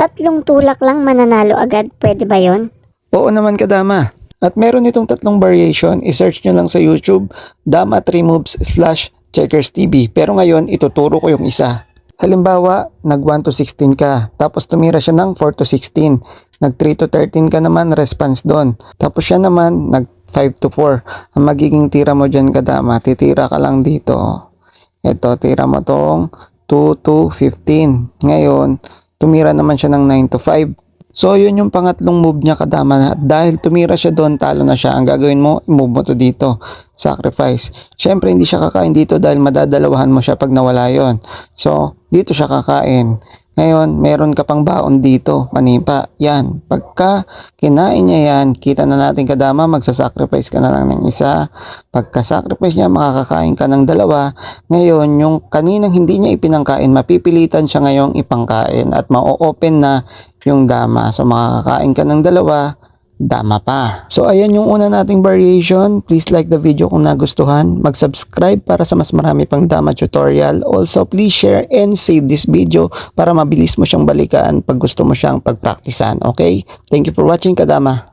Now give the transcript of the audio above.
Tatlong tulak lang mananalo agad, pwede ba yon? Oo naman kadama. At meron itong tatlong variation, isearch nyo lang sa YouTube, Dama 3 Moves / Checkers TV. Pero ngayon, ituturo ko yung isa. Halimbawa, nag 1 to 16 ka, tapos tumira siya ng 4 to 16. Nag 3 to 13 ka naman, response doon. Tapos siya naman, nag 5 to 4. Ang magiging tira mo dyan kadama, titira ka lang dito. Ito, tira mo tong 2 to 15. Ngayon, tumira naman siya ng 9 to 5. So, yun yung pangatlong move niya kadama na dahil tumira siya doon, talo na siya. Ang gagawin mo, i-move mo to dito. Sacrifice. Siyempre, hindi siya kakain dito dahil madadalawahan mo siya pag nawala yon. So, dito siya kakain. Ngayon, meron ka pang baon dito, manipa. Yan. Pagka kinain niya yan, kita na natin kadama, magsasacrifice ka na lang ng isa. Pagka sacrifice niya, makakakain ka ng dalawa. Ngayon, yung kaninang hindi niya ipinangkain, mapipilitan siya ngayong ipangkain at ma-open na yung dama. So, makakakain ka ng dalawa, dama pa. So, ayan yung una nating variation. Please like the video kung nagustuhan. Mag-subscribe para sa mas marami pang dama tutorial. Also, please share and save this video para mabilis mo siyang balikan pag gusto mo siyang pagpraktisan. Okay? Thank you for watching kadama.